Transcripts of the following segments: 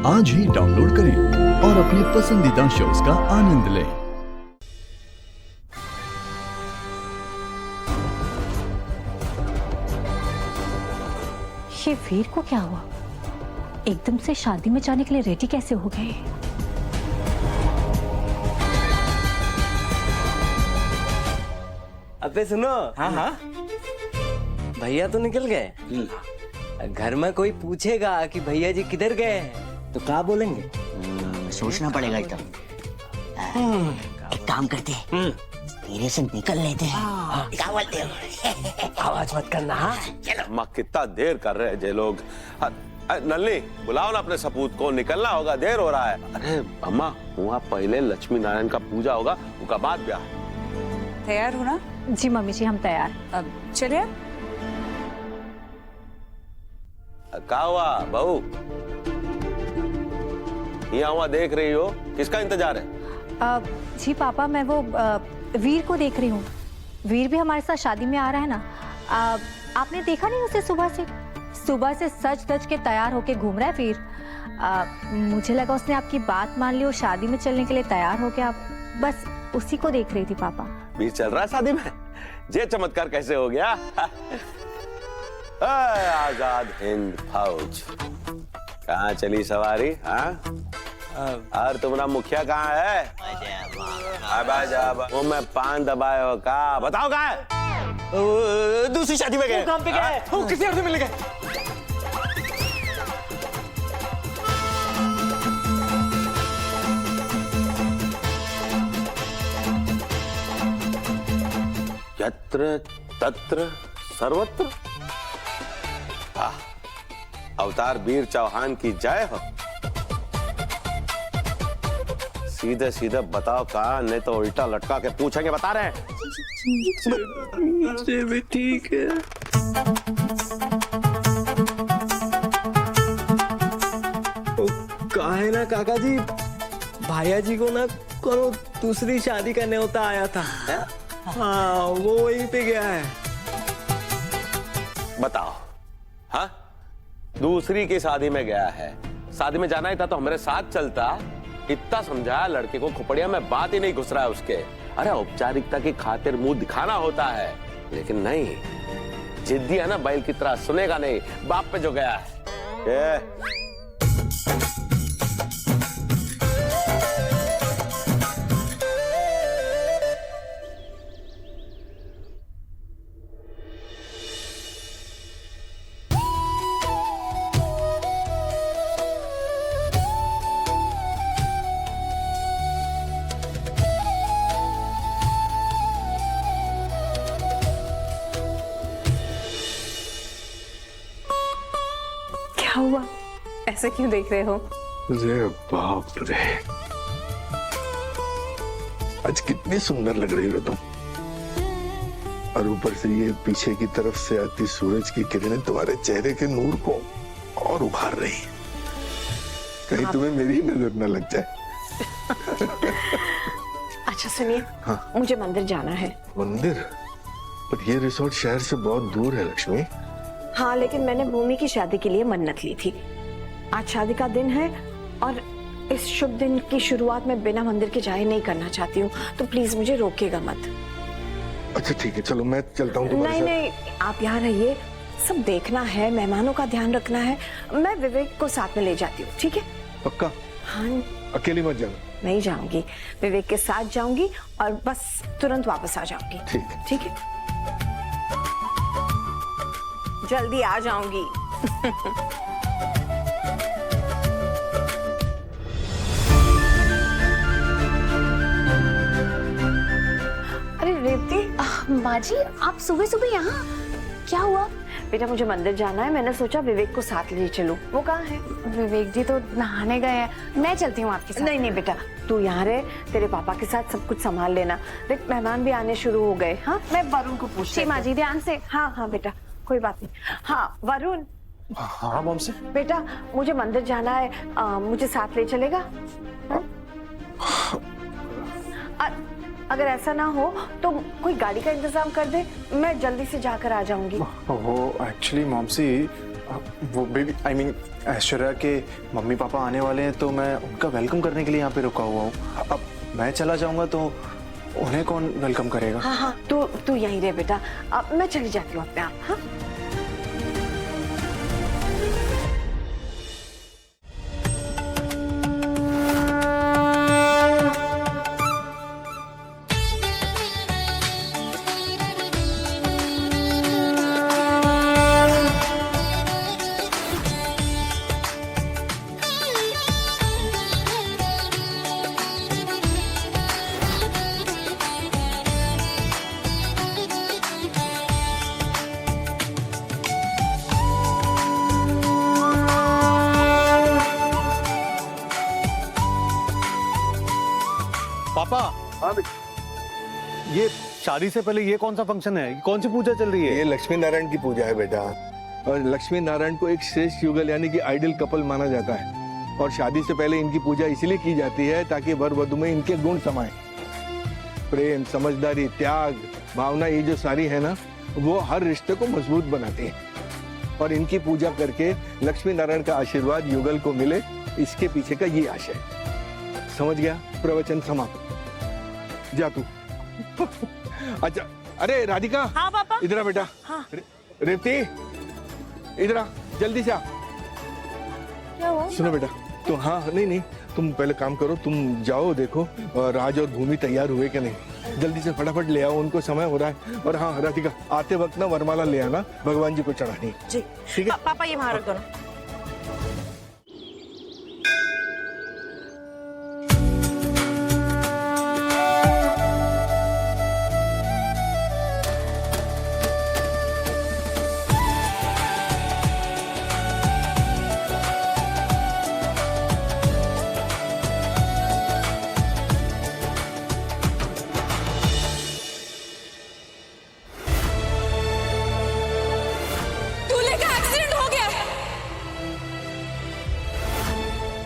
आज ही डाउनलोड करें और अपने पसंदीदा शोज का आनंद लें। ये वीर को क्या हुआ? एकदम से शादी में जाने के लिए रेडी कैसे हो गए? अबे सुनो। हाँ हाँ। भैया तो निकल गए। घर में कोई पूछेगा कि भैया जी किधर गए हैं तो क्या बोलेंगे? सोचना पड़ेगा एकदम। एक काम करते हैं, धीरे से निकल लेते हैं। क्या बोलते हो? आवाज मत करना। हाँ चलो। अम्मा कितना देर कर रहे हैं ये लोग। नल्ली बुलाओ ना अपने सपूत को, निकलना होगा, देर हो रहा है। अरे अम्मा वहाँ पहले लक्ष्मी नारायण का पूजा होगा, उसका बाद ब्याह। तैयार हो ना? जी मम्मी जी, हम तैयार। अब चलिए। क्या हुआ बहू, यहाँ वहाँ देख रही हो, किसका इंतजार है? जी पापा, मैं वो वीर को देख रही हूँ। वीर भी हमारे साथ शादी में आ रहा है ना। आपने देखा नहीं उसे? सुबह से सज धज के तैयार होके घूम रहा है वीर। मुझे लगा उसने आपकी बात मान ली और शादी में चलने के लिए तैयार हो गया। बस उसी को देख रही थी पापा। वीर चल रहा है शादी में? ये चमत्कार कैसे हो गया? आजाद हिंद फौज कहाँ चली सवारी? हाँ और तुम्हारा मुखिया कहाँ है? वो मैं पान दबाए हो का बताओ कहाँ है? दूसरी शादी में गए। काम पे गए। वो किसी और से मिल गए। यत्र तत्र सर्वत्र। अवतार वीर चौहान की जय हो। सीधे सीधे बताओ कहाँ, नहीं तो उल्टा लटका के पूछेंगे। बता रहे हैं भी ठीक है। काहे ना काका जी, भाया जी को ना करो दूसरी शादी का न्योता आया था। हाँ वो वहीं पे गया है। बताओ। हाँ दूसरी की शादी में गया है। शादी में जाना ही था तो हमारे साथ चलता। इतना समझाया लड़के को, खोपड़िया में बात ही नहीं घुस रहा है उसके। अरे औपचारिकता की खातिर मुंह दिखाना होता है, लेकिन नहीं, जिद्दी है ना बैल की तरह, सुनेगा नहीं बाप पे जो गया है। क्या हुआ? ऐसे क्यों देख रहे हो? अरे बाप रे, आज कितनी सुंदर लग रही हो तुम। और ऊपर से ये पीछे की तरफ से आती सूरज की किरणें तुम्हारे चेहरे के नूर को और उभार रही। कहीं तुम्हें मेरी नजर न लग जाए। अच्छा सुनिए। हाँ? मुझे मंदिर जाना है। मंदिर? पर ये रिसोर्ट शहर से बहुत दूर है लक्ष्मी। हाँ लेकिन मैंने भूमि की शादी के लिए मन्नत ली थी। आज शादी का दिन है और इस शुभ दिन की शुरुआत में बिना मंदिर के जाए नहीं करना चाहती हूँ, तो प्लीज मुझे रोकिएगा मत। अच्छा ठीक है, चलो मैं चलता हूँ तुम्हारे नहीं नहीं, आप यहाँ रहिए, सब देखना है, मेहमानों का ध्यान रखना है। मैं विवेक को साथ में ले जाती हूँ, ठीक है? पक्का? हाँ अकेली मत जाना। नहीं जाऊंगी, विवेक के साथ जाऊंगी और बस तुरंत वापस आ जाऊंगी। ठीक है? जल्दी आ जाऊंगी। अरे रेवती। माँ जी, आप सुबह सुबह यहाँ? क्या हुआ? बेटा मुझे मंदिर जाना है, मैंने सोचा विवेक को साथ ले चलूं। वो कहाँ है? विवेक जी तो नहाने गए हैं, मैं चलती हूँ आपके साथ। नहीं नहीं बेटा, तू यहाँ रहे, तेरे पापा के साथ सब कुछ संभाल लेना। देख मेहमान भी आने शुरू हो गए। हाँ मैं वरुण को पूछती हूँ। माँ जी ध्यान से। हाँ हाँ बेटा कोई बात नहीं। हाँ वरुण। हाँ मॉम से। बेटा मुझे मंदिर जाना है, मुझे साथ ले चलेगा? अगर ऐसा ना हो तो कोई गाड़ी का इंतजाम कर दे, मैं जल्दी से जाकर आ जाऊंगी। वो एक्चुअली मॉम सी वो बेबी आई मीन ऐश्वर्या के मम्मी पापा आने वाले हैं, तो मैं उनका वेलकम करने के लिए यहाँ पे रुका हुआ हूँ। अब मैं चला जाऊंगा तो उन्हें कौन वेलकम करेगा? हाँ हाँ, तू यहीं रह बेटा, अब मैं चली जाती हूँ अपने आप। हाँ पापा, ये शादी से पहले ये कौन सा फंक्शन है? कौन सी पूजा चल रही है? ये लक्ष्मी नारायण की पूजा है बेटा, और लक्ष्मी नारायण को एक श्रेष्ठ युगल यानी कि आइडियल कपल माना जाता है, और शादी से पहले इनकी पूजा इसलिए की जाती है ताकि वर वधु में इनके गुण समाये। प्रेम, समझदारी, त्याग, भावना, ये जो सारी है ना, वो हर रिश्ते को मजबूत बनाती है, और इनकी पूजा करके लक्ष्मी नारायण का आशीर्वाद युगल को मिले, इसके पीछे का ये आशय। समझ गया? प्रवचन समाप्त। जा तू। अच्छा, अरे राधिका। हाँ पापा। इधर आ बेटा। हाँ। रेवती, इधर आ, जल्दी से आ। क्या हुआ? सुनो बेटा, तो हाँ नहीं, तुम पहले काम करो, तुम जाओ देखो राज और भूमि तैयार हुए कि नहीं, जल्दी से फटाफट ले आओ, उनको समय हो रहा है। और हाँ राधिका, आते वक्त ना वरमाला ले आना, भगवान जी को चढ़ानी। जी ठीक है? पापा ये वहां रख दो ना।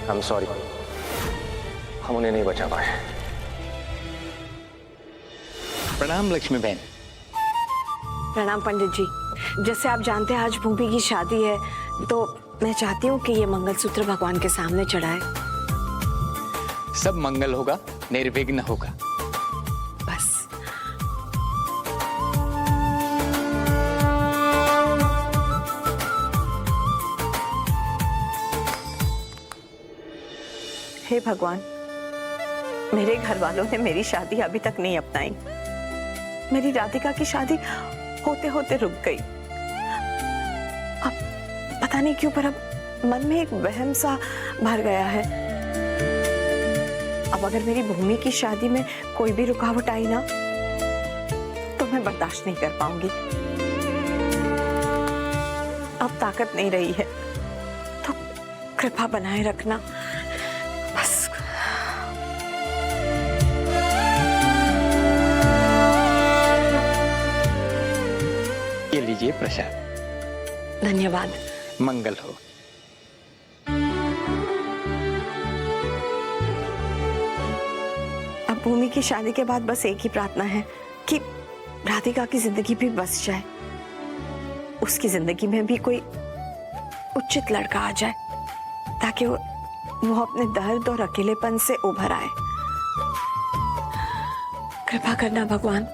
I'm sorry, हम उन्हें नहीं बचा पाए। प्रणाम लक्ष्मी बहन। प्रणाम पंडित जी। जैसे आप जानते हैं आज भूमि की शादी है, तो मैं चाहती हूँ कि ये मंगलसूत्र भगवान के सामने चढ़ाए। सब मंगल होगा, निर्विघ्न होगा। बस। हे भगवान, मेरे घर वालों ने मेरी शादी अभी तक नहीं अपनाई। मेरी राधिका की शादी होते होते रुक गई। अब पता नहीं क्यों, पर अब मन में एक वहम सा भर गया है। अब अगर मेरी भूमि की शादी में कोई भी रुकावट आई ना, तो मैं बर्दाश्त नहीं कर पाऊंगी। अब ताकत नहीं रही है, तो कृपा बनाए रखना बस। ये लीजिए प्रसाद। धन्यवाद। मंगल हो। अब भूमि की शादी के बाद बस एक ही प्रार्थना है कि राधिका की जिंदगी भी बस जाए, उसकी जिंदगी में भी कोई उचित लड़का आ जाए, ताकि वो अपने दर्द और अकेलेपन से उभर आए। कृपा करना भगवान।